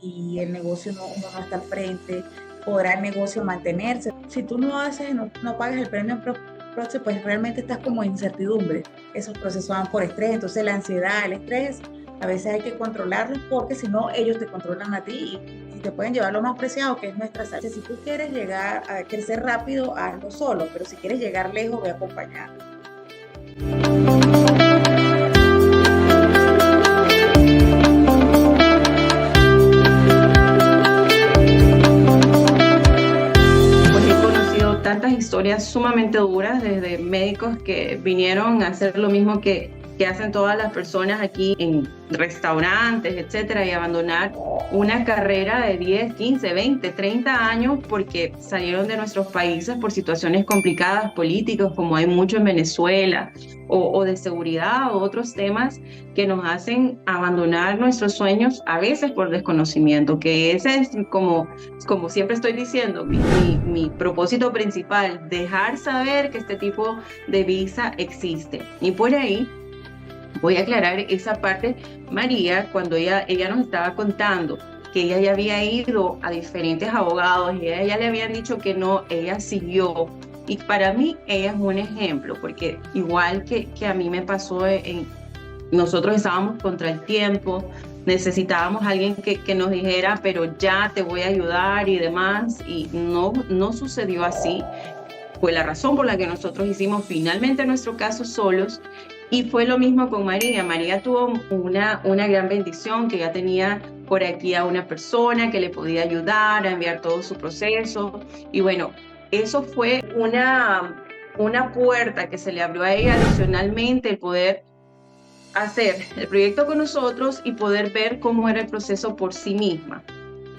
si el negocio uno no está al frente, podrá el negocio mantenerse. Si tú no haces, no pagas el premio próximo, pues realmente estás como en incertidumbre. Esos procesos van por estrés, entonces la ansiedad, el estrés, a veces hay que controlarlos porque si no, ellos te controlan a ti y te pueden llevar lo más preciado que es nuestra salud. Si tú quieres llegar a crecer rápido, hazlo solo, pero si quieres llegar lejos, ve acompañado. Tantas historias sumamente duras, desde médicos que vinieron a hacer lo mismo que hacen todas las personas aquí en restaurantes, etcétera, y abandonar una carrera de 10, 15, 20, 30 años porque salieron de nuestros países por situaciones complicadas políticas, como hay mucho en Venezuela, o de seguridad, o otros temas que nos hacen abandonar nuestros sueños, a veces por desconocimiento, que ese es como siempre estoy diciendo, mi propósito principal, dejar saber que este tipo de visa existe. Y por ahí voy a aclarar esa parte. María, cuando ella nos estaba contando que ella ya había ido a diferentes abogados y ella ya le habían dicho que no, ella siguió. Y para mí ella es un ejemplo, porque igual que a mí me pasó, nosotros estábamos contra el tiempo, necesitábamos a alguien que nos dijera, pero ya te voy a ayudar y demás, y no sucedió así. Fue la razón por la que nosotros hicimos finalmente nuestro caso solos. Y fue lo mismo con María. María tuvo una gran bendición, que ya tenía por aquí a una persona que le podía ayudar a enviar todo su proceso. Y bueno, eso fue una puerta que se le abrió a ella adicionalmente, el poder hacer el proyecto con nosotros y poder ver cómo era el proceso por sí misma.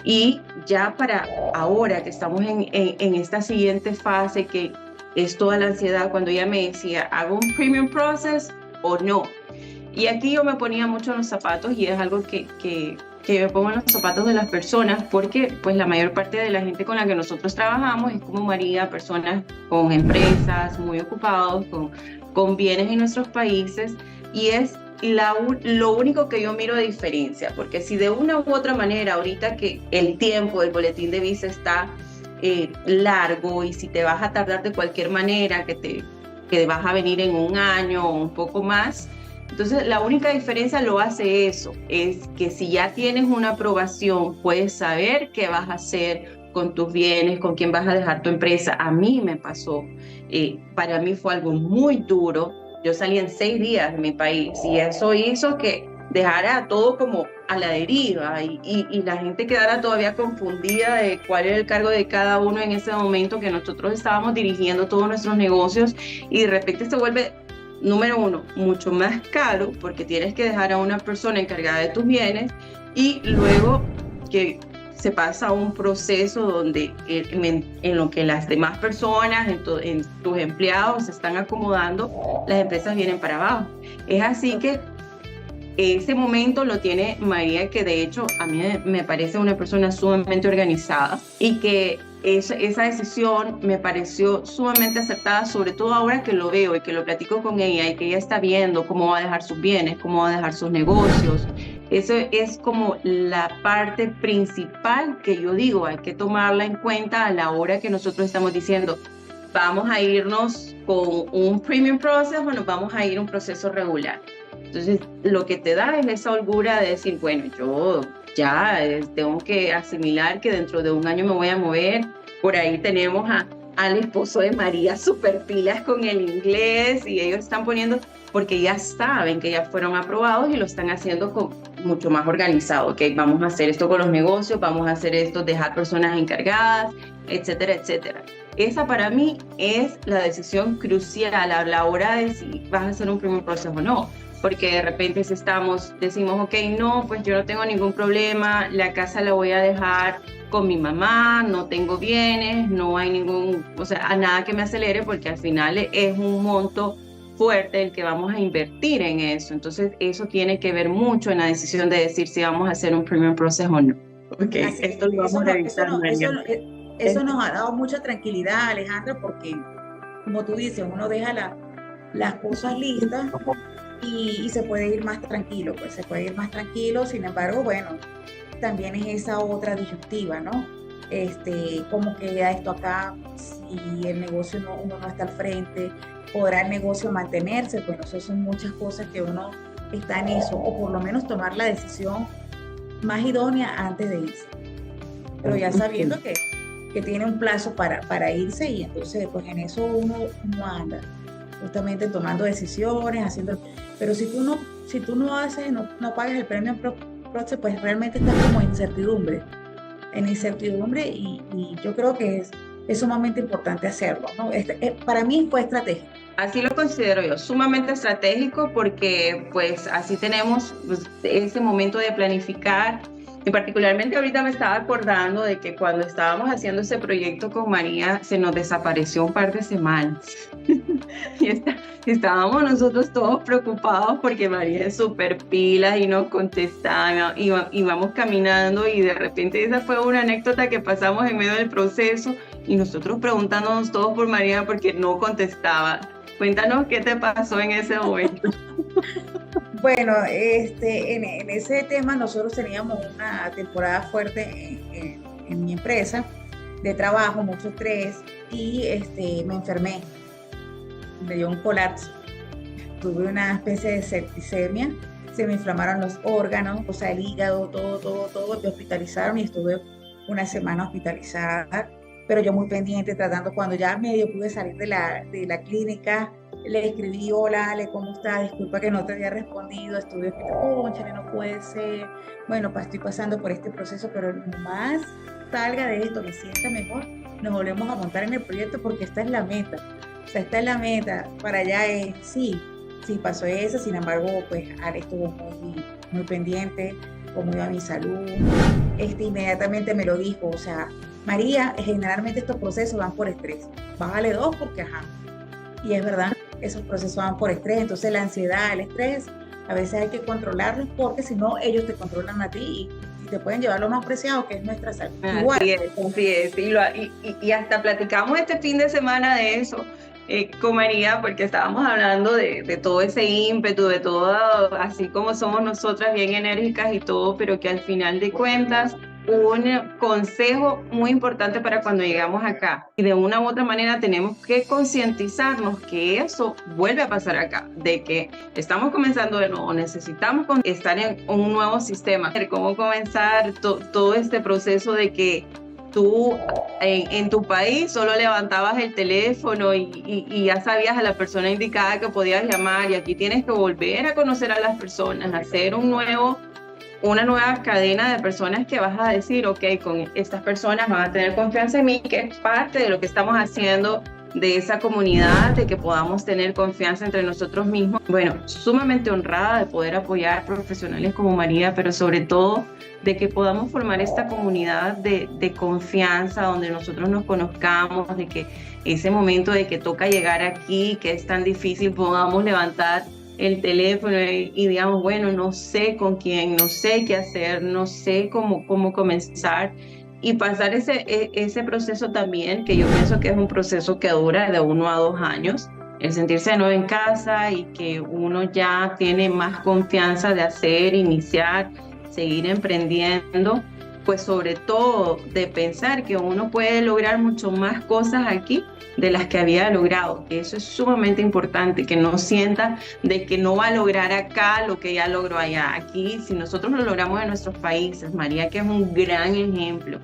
Y ya para ahora que estamos en esta siguiente fase, que es toda la ansiedad, cuando ella me decía, ¿hago un premium process o no? Y aquí yo me ponía mucho en los zapatos, y es algo que me pongo en los zapatos de las personas, porque pues la mayor parte de la gente con la que nosotros trabajamos es como María, personas con empresas, muy ocupados, con bienes en nuestros países, y es lo único que yo miro de diferencia, porque si de una u otra manera ahorita que el tiempo del boletín de visa está largo, y si te vas a tardar de cualquier manera, que vas a venir en un año o un poco más, entonces la única diferencia lo hace eso, es que si ya tienes una aprobación, puedes saber qué vas a hacer con tus bienes, con quién vas a dejar tu empresa. A mí me pasó, para mí fue algo muy duro. Yo salí en 6 días de mi país, y eso hizo que dejara todo como a la deriva, y la gente quedara todavía confundida de cuál era el cargo de cada uno en ese momento, que nosotros estábamos dirigiendo todos nuestros negocios, y de repente se vuelve, número uno, mucho más caro, porque tienes que dejar a una persona encargada de tus bienes, y luego que se pasa un proceso donde en lo que las demás personas, en tus empleados se están acomodando, las empresas vienen para abajo. Es así que ese momento lo tiene María, que de hecho a mí me parece una persona sumamente organizada, y que esa decisión me pareció sumamente acertada, sobre todo ahora que lo veo y que lo platico con ella, y que ella está viendo cómo va a dejar sus bienes, cómo va a dejar sus negocios. Eso es como la parte principal que yo digo, hay que tomarla en cuenta a la hora que nosotros estamos diciendo, vamos a irnos con un premium process o nos vamos a ir a un proceso regular. Entonces, lo que te da es esa holgura de decir, bueno, yo ya tengo que asimilar que dentro de un año me voy a mover. Por ahí tenemos al esposo de María super pilas con el inglés, y ellos están poniendo, porque ya saben que ya fueron aprobados y lo están haciendo mucho más organizado. Ok, vamos a hacer esto con los negocios, vamos a hacer esto, dejar personas encargadas, etcétera, etcétera. Esa para mí es la decisión crucial a la hora de si vas a hacer un primer proceso o no. Porque de repente decimos, ok, no, pues yo no tengo ningún problema, la casa la voy a dejar con mi mamá, no tengo bienes, no hay nada que me acelere, porque al final es un monto fuerte el que vamos a invertir en eso. Entonces eso tiene que ver mucho en la decisión de decir si vamos a hacer un premium process o no. Ok, esto lo vamos a revisar. Eso nos ha dado mucha tranquilidad, Alejandra, porque como tú dices, uno deja las cosas listas y se puede ir más tranquilo, sin embargo, bueno, también es esa otra disyuntiva, ¿no? ¿Cómo queda esto acá? Si el negocio uno no está al frente, ¿podrá el negocio mantenerse? Bueno, eso son muchas cosas que uno está en eso, o por lo menos tomar la decisión más idónea antes de irse, pero ya sabiendo que tiene un plazo para irse y entonces pues en eso uno anda, justamente tomando decisiones, haciendo, pero si tú no haces, no pagas el premio Proce, pues realmente estás como en incertidumbre y yo creo que es sumamente importante hacerlo, ¿no? Para mí fue estratégico. Así lo considero yo, sumamente estratégico porque pues así tenemos pues, ese momento de planificar. Y particularmente ahorita me estaba acordando de que cuando estábamos haciendo ese proyecto con María se nos desapareció un par de semanas. y estábamos nosotros todos preocupados porque María es súper pilas y nos contestaba, íbamos caminando y de repente esa fue una anécdota que pasamos en medio del proceso y nosotros preguntándonos todos por María porque no contestaba. Cuéntanos qué te pasó en ese momento. Bueno, en ese tema nosotros teníamos una temporada fuerte en mi empresa de trabajo, mucho estrés y me enfermé, me dio un colapso, tuve una especie de septicemia, se me inflamaron los órganos, o sea, el hígado, todo, me hospitalizaron y estuve una semana hospitalizada, pero yo muy pendiente tratando, cuando ya medio pude salir de la clínica, le escribí, hola Ale, ¿cómo estás? Disculpa que no te había respondido, estuve cónchale, no puede ser, bueno, estoy pasando por este proceso, pero más salga de esto, me sienta mejor, nos volvemos a montar en el proyecto porque esta es la meta, o sea, esta es la meta, para allá es, sí pasó eso, sin embargo, pues Ale estuvo muy pendiente, cómo iba mi salud, inmediatamente me lo dijo, o sea, María, generalmente estos procesos van por estrés, bájale 2 porque ajá, y es verdad, esos procesos van por estrés, entonces la ansiedad, el estrés, a veces hay que controlarlos porque si no, ellos te controlan a ti y te pueden llevar lo más preciado que es nuestra salud. Así es. Y hasta platicamos este fin de semana de eso con María, porque estábamos hablando de todo ese ímpetu, de todo, así como somos nosotras bien enérgicas y todo, pero que al final de cuentas un consejo muy importante para cuando llegamos acá. Y de una u otra manera tenemos que concientizarnos que eso vuelve a pasar acá, de que estamos comenzando de nuevo, necesitamos estar en un nuevo sistema. Cómo comenzar todo este proceso de que tú en tu país solo levantabas el teléfono y ya sabías a la persona indicada que podías llamar, y aquí tienes que volver a conocer a las personas, hacer una nueva cadena de personas que vas a decir, ok, con estas personas van a tener confianza en mí, que es parte de lo que estamos haciendo, de esa comunidad, de que podamos tener confianza entre nosotros mismos. Bueno, sumamente honrada de poder apoyar profesionales como María, pero sobre todo de que podamos formar esta comunidad de confianza, donde nosotros nos conozcamos, de que ese momento de que toca llegar aquí, que es tan difícil, podamos levantar el teléfono y digamos, bueno, no sé con quién, no sé qué hacer, no sé cómo comenzar, y pasar ese proceso también, que yo pienso que es un proceso que dura de 1 a 2 años, el sentirse de nuevo en casa y que uno ya tiene más confianza de hacer, iniciar, seguir emprendiendo, pues sobre todo de pensar que uno puede lograr mucho más cosas aquí de las que había logrado. Eso es sumamente importante, que no sienta de que no va a lograr acá lo que ya logró allá. Aquí, si nosotros lo logramos en nuestros países, María, que es un gran ejemplo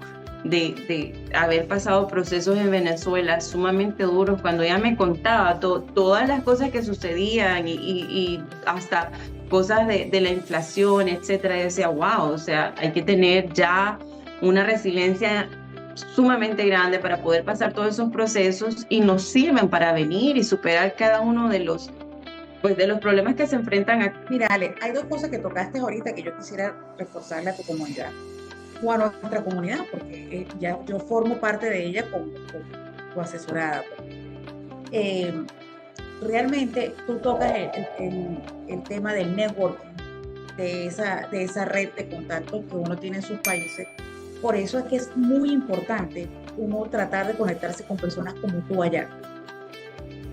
de haber pasado procesos en Venezuela sumamente duros, cuando ella me contaba todas las cosas que sucedían y hasta cosas de la inflación, etcétera, yo decía, wow, o sea, hay que tener ya una resiliencia sumamente grande para poder pasar todos esos procesos, y nos sirven para venir y superar cada uno de los problemas que se enfrentan aquí. Mira, Ale, hay 2 cosas que tocaste ahorita que yo quisiera reforzarle a tu comunidad o a nuestra comunidad, porque ya yo formo parte de ella como tu asesorada. Realmente tú tocas el tema del networking, de esa red de contactos que uno tiene en sus países. Por eso es que es muy importante uno tratar de conectarse con personas como tú allá.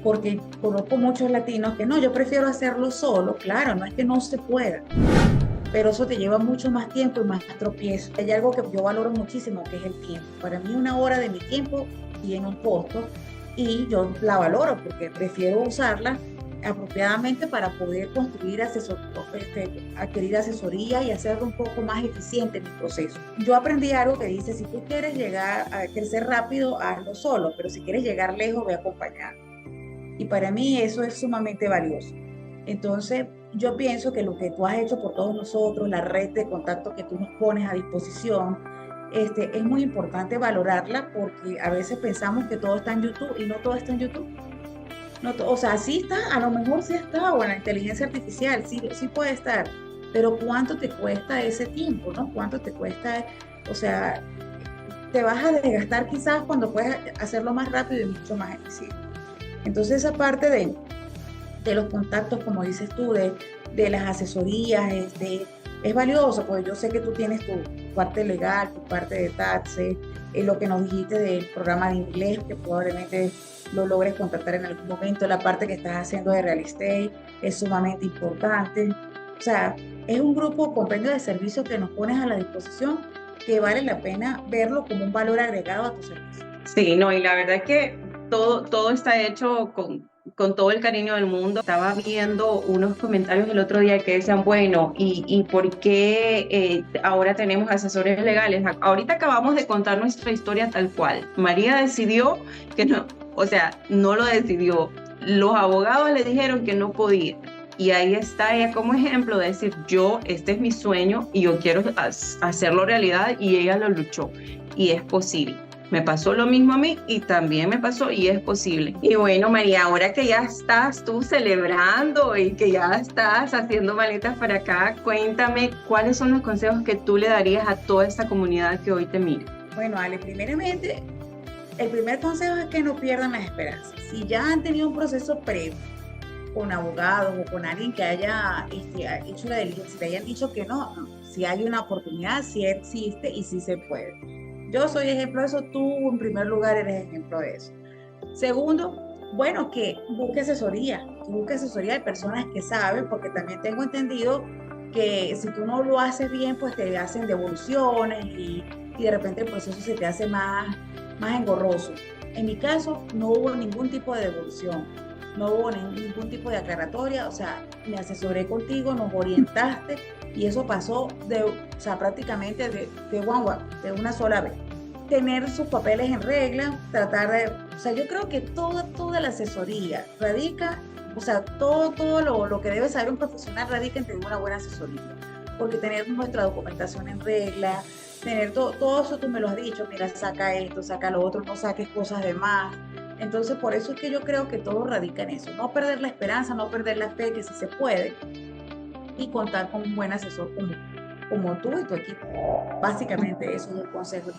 Porque conozco muchos latinos que no, yo prefiero hacerlo solo. Claro, no es que no se pueda, pero eso te lleva mucho más tiempo y más tropiezos. Hay algo que yo valoro muchísimo, que es el tiempo. Para mí 1 hora de mi tiempo tiene un costo y yo la valoro porque prefiero usarla apropiadamente para poder construir adquirir asesoría y hacerlo un poco más eficiente en mi proceso. Yo aprendí algo que dice, si tú quieres llegar a crecer rápido, hazlo solo, pero si quieres llegar lejos, ve acompañado. Y para mí eso es sumamente valioso. Entonces, yo pienso que lo que tú has hecho por todos nosotros, la red de contacto que tú nos pones a disposición, es muy importante valorarla porque a veces pensamos que todo está en YouTube y no todo está en YouTube. No, o sea, sí está, a lo mejor sí está, o en la inteligencia artificial, sí puede estar, pero ¿cuánto te cuesta ese tiempo, no? ¿Cuánto te cuesta? O sea, te vas a desgastar quizás cuando puedes hacerlo más rápido y mucho más eficiente. Entonces, esa parte de los contactos, como dices tú, de las asesorías, es valioso, porque yo sé que tú tienes tu parte legal, tu parte de taxes, lo que nos dijiste del programa de inglés, que probablemente lo logres contratar en algún momento, la parte que estás haciendo de real estate es sumamente importante. O sea, es un grupo compendio de servicios que nos pones a la disposición que vale la pena verlo como un valor agregado a tu servicio. Sí, no, y la verdad es que todo está hecho con todo el cariño del mundo. Estaba viendo unos comentarios el otro día que decían, bueno, ¿y por qué ahora tenemos asesores legales? Ahorita acabamos de contar nuestra historia tal cual. María decidió que no, o sea, no lo decidió. Los abogados le dijeron que no podía. Y ahí está ella como ejemplo de decir, este es mi sueño y yo quiero hacerlo realidad, y ella lo luchó y es posible. Me pasó lo mismo a mí y también me pasó y es posible. Y bueno, María, ahora que ya estás tú celebrando y que ya estás haciendo maletas para acá, cuéntame cuáles son los consejos que tú le darías a toda esta comunidad que hoy te mira. Bueno, Ale, primeramente, el primer consejo es que no pierdan las esperanzas. Si ya han tenido un proceso previo con abogados o con alguien que haya hecho la diligencia, si te hayan dicho que no, si hay una oportunidad, si existe y si se puede. Yo soy ejemplo de eso, tú en primer lugar eres ejemplo de eso. Segundo, bueno, que busque asesoría de personas que saben, porque también tengo entendido que si tú no lo haces bien, pues te hacen devoluciones y de repente el proceso se te hace más engorroso. En mi caso, no hubo ningún tipo de devolución, no hubo ningún tipo de aclaratoria, o sea, me asesoré contigo, nos orientaste, y eso pasó prácticamente de una sola vez. Tener sus papeles en regla, yo creo que toda la asesoría radica, todo lo que debe saber un profesional radica en tener una buena asesoría, porque tener nuestra documentación en regla, tener todo eso, tú me lo has dicho, mira, saca esto, saca lo otro, no saques cosas de más. Entonces, por eso es que yo creo que todo radica en eso, no perder la esperanza, no perder la fe que sí se puede, y contar con un buen asesor como tú y tu equipo. Básicamente eso es el consejo.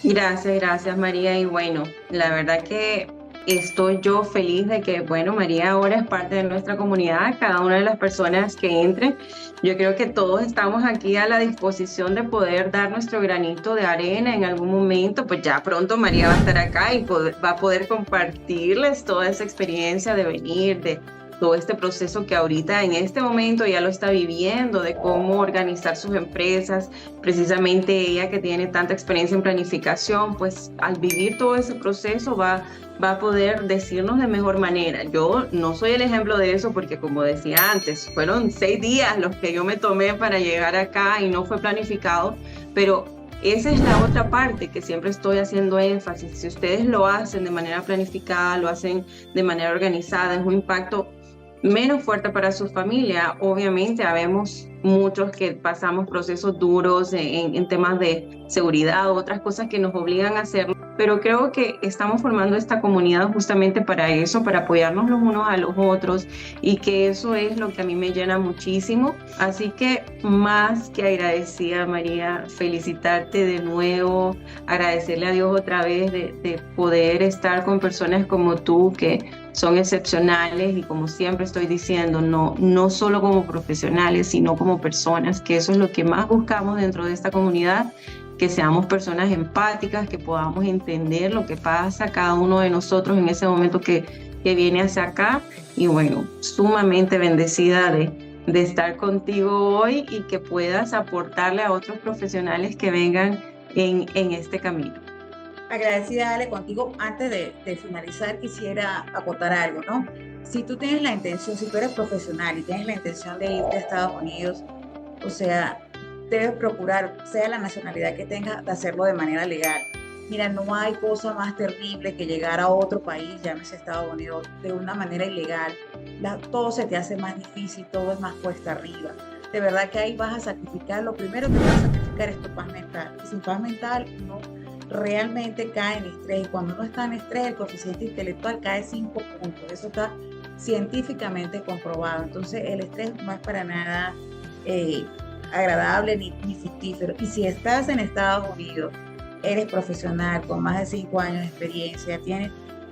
Gracias María, y bueno, la verdad que estoy yo feliz de que, bueno, María ahora es parte de nuestra comunidad, cada una de las personas que entren. Yo creo que todos estamos aquí a la disposición de poder dar nuestro granito de arena en algún momento, pues ya pronto María va a estar acá y va a poder compartirles toda esa experiencia de venir, de todo este proceso que ahorita en este momento ya lo está viviendo, de cómo organizar sus empresas. Precisamente ella, que tiene tanta experiencia en planificación, pues al vivir todo ese proceso va a poder decirnos de mejor manera. Yo no soy el ejemplo de eso porque, como decía antes, fueron 6 días los que yo me tomé para llegar acá y no fue planificado, pero esa es la otra parte que siempre estoy haciendo énfasis. Si ustedes lo hacen de manera planificada, lo hacen de manera organizada, es un impacto menos fuerte para su familia. Obviamente habemos muchos que pasamos procesos duros en temas de seguridad, otras cosas que nos obligan a hacerlo, pero creo que estamos formando esta comunidad justamente para eso, para apoyarnos los unos a los otros, y que eso es lo que a mí me llena muchísimo. Así que más que agradecida, María, felicitarte de nuevo, agradecerle a Dios otra vez de poder estar con personas como tú que son excepcionales, y como siempre estoy diciendo, no solo como profesionales, sino como personas, que eso es lo que más buscamos dentro de esta comunidad, que seamos personas empáticas, que podamos entender lo que pasa cada uno de nosotros en ese momento que viene hacia acá. Y bueno, sumamente bendecida de de estar contigo hoy y que puedas aportarle a otros profesionales que vengan en este camino. Agradecida, Ale, contigo. Antes de finalizar, quisiera acotar algo, ¿no? Si tú tienes la intención, si tú eres profesional y tienes la intención de irte a Estados Unidos, o sea, debes procurar, sea la nacionalidad que tengas, de hacerlo de manera legal. Mira, no hay cosa más terrible que llegar a otro país, llámese Estados Unidos, de una manera ilegal. Todo se te hace más difícil, todo es más cuesta arriba. De verdad que ahí vas a sacrificar, lo primero que vas a sacrificar es tu paz mental. Y sin paz mental, no realmente cae en estrés. Y cuando uno está en estrés, el coeficiente intelectual cae 5 puntos. Eso está científicamente comprobado. Entonces, el estrés no es para nada eh, agradable ni fructífero. Y si estás en Estados Unidos, eres profesional con más de 5 años de experiencia,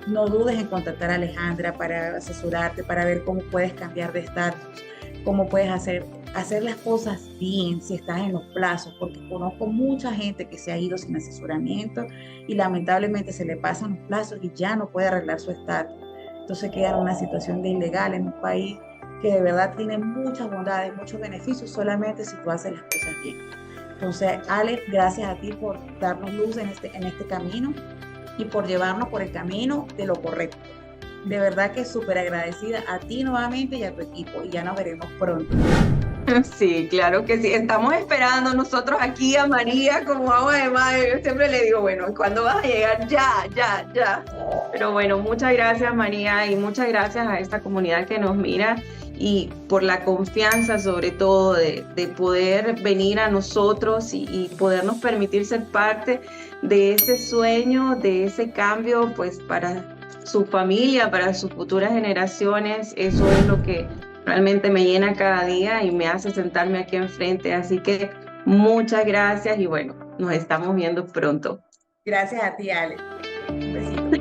no dudes en contactar a Alejandra para asesorarte, para ver cómo puedes cambiar de estatus, cómo puedes hacer las cosas bien si estás en los plazos, porque conozco mucha gente que se ha ido sin asesoramiento y lamentablemente se le pasan los plazos y ya no puede arreglar su estatus. Entonces queda en una situación de ilegal en un país que de verdad tiene muchas bondades, muchos beneficios, solamente si tú haces las cosas bien. Entonces, Ale, gracias a ti por darnos luz en este camino y por llevarnos por el camino de lo correcto. De verdad que súper agradecida a ti nuevamente y a tu equipo, y ya nos veremos pronto. Sí, claro que sí. Estamos esperando nosotros aquí a María como agua de mayo. Yo siempre le digo, bueno, ¿cuándo vas a llegar? Ya, ya, ya. Pero bueno, muchas gracias María y muchas gracias a esta comunidad que nos mira y por la confianza sobre todo de poder venir a nosotros y podernos permitir ser parte de ese sueño, de ese cambio, pues para su familia, para sus futuras generaciones. Eso es lo que realmente me llena cada día y me hace sentarme aquí enfrente. Así que muchas gracias y bueno, nos estamos viendo pronto. Gracias a ti, Ale. Un besito.